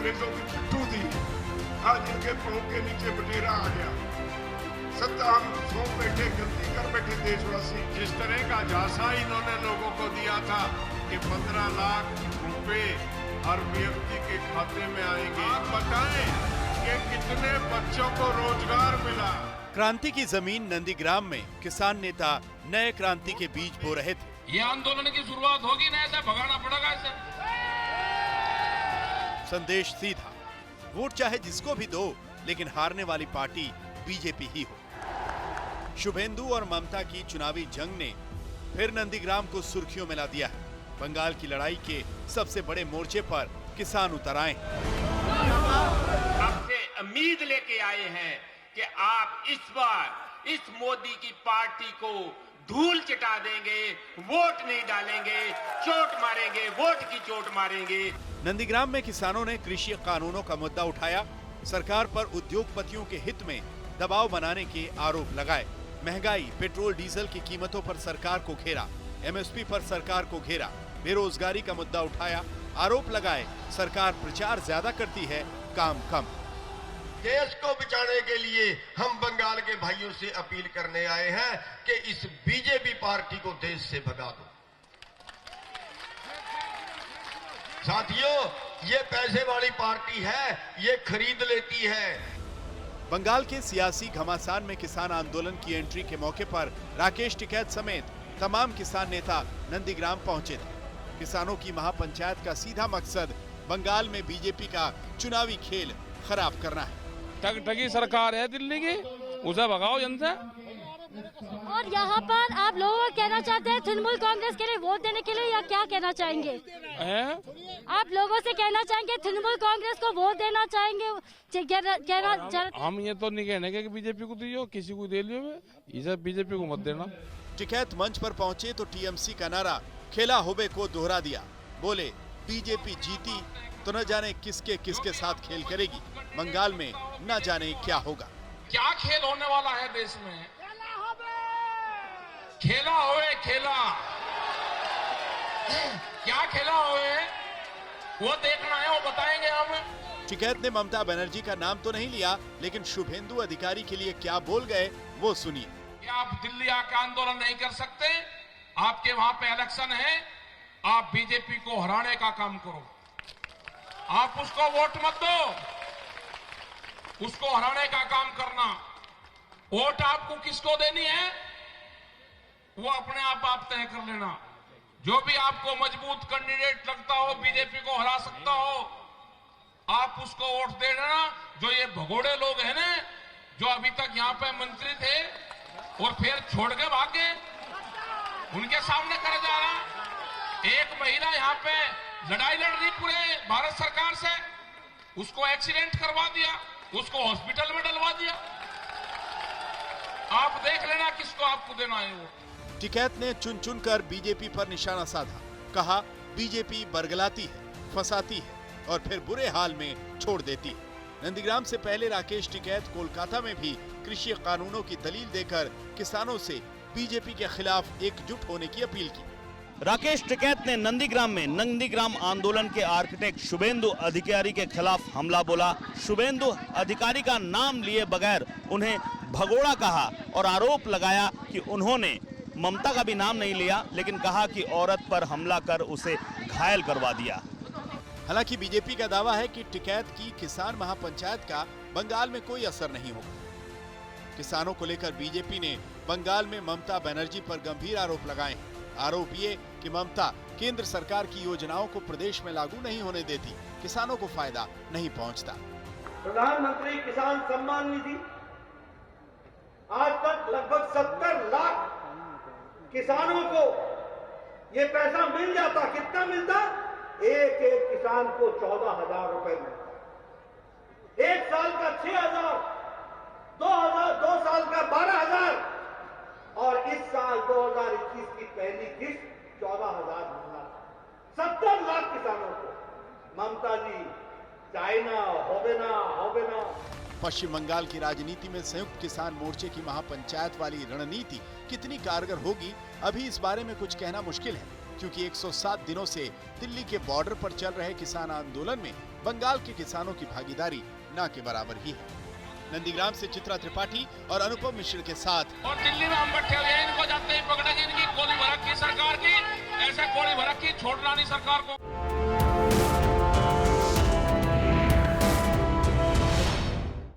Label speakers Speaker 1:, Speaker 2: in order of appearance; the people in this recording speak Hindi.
Speaker 1: अंग्रेजों की पिट्ठू थी, आज इनके पांव के नीचे बटेरा आ गया। सत्ता हम सो बैठे, गलती कर बैठे देशवासी।
Speaker 2: जिस तरह का झांसा इन्होंने लोगों को दिया था कि 15 लाख रुपए हर व्यक्ति के खाते में आएंगे, आप बताएं कि कितने बच्चों को रोजगार मिला।
Speaker 3: क्रांति की जमीन नंदीग्राम में किसान नेता नए क्रांति के बीज बो रहे थे।
Speaker 4: ये आंदोलन की शुरुआत होगी ना, ऐसा भगाना पड़ेगा इसे।
Speaker 3: संदेश सीधा, वोट चाहे जिसको भी दो, लेकिन हारने वाली पार्टी बीजेपी ही हो। शुभेंदु और ममता की चुनावी जंग ने फिर नंदीग्राम को सुर्खियों में ला दिया है। बंगाल की लड़ाई के सबसे बड़े मोर्चे पर किसान उतर आए।
Speaker 5: आपसे उम्मीद लेके आए हैं कि आप इस बार इस मोदी की पार्टी को धूल चटा देंगे, वोट नहीं डालेंगे, चोट मारेंगे, वोट की चोट मारेंगे।
Speaker 3: नंदीग्राम में किसानों ने कृषि कानूनों का मुद्दा उठाया, सरकार पर उद्योगपतियों के हित में दबाव बनाने के आरोप लगाए। महंगाई, पेट्रोल डीजल की कीमतों पर सरकार को घेरा, एमएसपी पर सरकार को घेरा, बेरोजगारी का मुद्दा उठाया, आरोप लगाए सरकार प्रचार ज्यादा करती है, काम कम।
Speaker 1: देश को बचाने के लिए हम बंगाल के भाइयों से अपील करने आए हैं कि इस बीजेपी पार्टी को देश से भगा दो। साथियों, ये पैसे वाली पार्टी है, ये खरीद लेती है।
Speaker 3: बंगाल के सियासी घमासान में किसान आंदोलन की एंट्री के मौके पर राकेश टिकैत समेत तमाम किसान नेता नंदीग्राम पहुंचे थे। किसानों की महापंचायत का सीधा मकसद बंगाल में बीजेपी का चुनावी खेल खराब करना है।
Speaker 4: ठगी सरकार है दिल्ली की, उसे भगाओ जनता।
Speaker 6: और यहाँ पर आप लोगों को कहना चाहते हैं तृणमूल कांग्रेस के लिए वोट देने के लिए, या क्या कहना चाहेंगे? आप लोगों से कहना चाहेंगे तृणमूल कांग्रेस को वोट देना चाहेंगे?
Speaker 4: हम ये तो नहीं कहने कि बीजेपी को दियो, किसी को दे लियो, इसे बीजेपी को मत देना।
Speaker 3: टिकैत मंच पर पहुंचे तो टीएमसी का नारा खेला होबे को दोहरा दिया। बोले बीजेपी जीती तो न जाने किसके किसके साथ खेल करेगी, बंगाल में न जाने क्या होगा।
Speaker 4: क्या खेल होने वाला है देश में? खेला होए खेला, क्या खेला होए वो देखना है, वो बताएंगे हम।
Speaker 3: टिकैत ने ममता बनर्जी का नाम तो नहीं लिया, लेकिन शुभेंदु अधिकारी के लिए क्या बोल गए वो सुनिए।
Speaker 4: आप दिल्ली आके आंदोलन नहीं कर सकते, आपके वहां पे इलेक्शन है, आप बीजेपी को हराने का काम करो, आप उसको वोट मत दो, उसको हराने का काम करना। वोट आपको किसको देनी है वो अपने आप तय कर लेना। जो भी आपको मजबूत कैंडिडेट लगता हो, बीजेपी को हरा सकता हो, आप उसको वोट दे देना। जो ये भगोड़े लोग हैं ना, जो अभी तक यहाँ पे मंत्री थे और फिर छोड़ के भागे, उनके सामने कर जा रहा। एक महिला यहाँ पे लड़ाई लड़ रही पूरे भारत सरकार से, उसको एक्सीडेंट करवा दिया, उसको हॉस्पिटल में डलवा दिया। आप देख लेना किसको आपको देना है वो।
Speaker 3: टिकैत ने चुन चुन कर बीजेपी पर निशाना साधा, कहा बीजेपी बरगलाती है, फंसाती है और फिर बुरे हाल में छोड़ देती है। नंदीग्राम से पहले राकेश टिकैत कोलकाता में भी कृषि कानूनों की दलील देकर किसानों से बीजेपी के खिलाफ एकजुट होने की अपील की।
Speaker 7: राकेश टिकैत ने नंदीग्राम में नंदीग्राम आंदोलन के आर्किटेक्ट शुभेंदु अधिकारी के खिलाफ हमला बोला। शुभेंदु अधिकारी का नाम लिए बगैर उन्हें भगोड़ा कहा और आरोप लगाया कि उन्होंने ममता का भी नाम नहीं लिया, लेकिन कहा कि औरत पर हमला कर उसे घायल करवा दिया।
Speaker 3: हालांकि बीजेपी का दावा है कि टिकैत की किसान महापंचायत का बंगाल में कोई असर नहीं होगा। किसानों को लेकर बीजेपी ने बंगाल में ममता बनर्जी पर गंभीर आरोप लगाए हैं। आरोप ये कि ममता केंद्र सरकार की योजनाओं को प्रदेश में लागू नहीं होने देती, किसानों को फायदा नहीं पहुंचता।
Speaker 8: प्रधानमंत्री किसान सम्मान निधि आज तक लगभग 70 लाख किसानों को ये पैसा मिल जाता। कितना मिलता? एक एक किसान को 14,000 रुपए मिलता। एक साल का 6,000, 2 साल का 12,000 और इस साल 2021 की पहली किस्त 14,000 मिलना। 70 लाख किसानों को। ममता जी चाइना होवे ना।
Speaker 3: पश्चिम बंगाल की राजनीति में संयुक्त किसान मोर्चे की महापंचायत वाली रणनीति कितनी कारगर होगी, अभी इस बारे में कुछ कहना मुश्किल है। क्योंकि 107 दिनों से दिल्ली के बॉर्डर पर चल रहे किसान आंदोलन में बंगाल के किसानों की भागीदारी ना के बराबर ही है। नंदीग्राम से चित्रा त्रिपाठी और अनुपम मिश्र के साथ।
Speaker 4: और दिल्ली में हम बैठे हुए इनको जाते ही पकड़ेंगे, इनकी गोली भड़क की सरकार की, ऐसे गोली भड़क की छोड़ना नहीं सरकार को।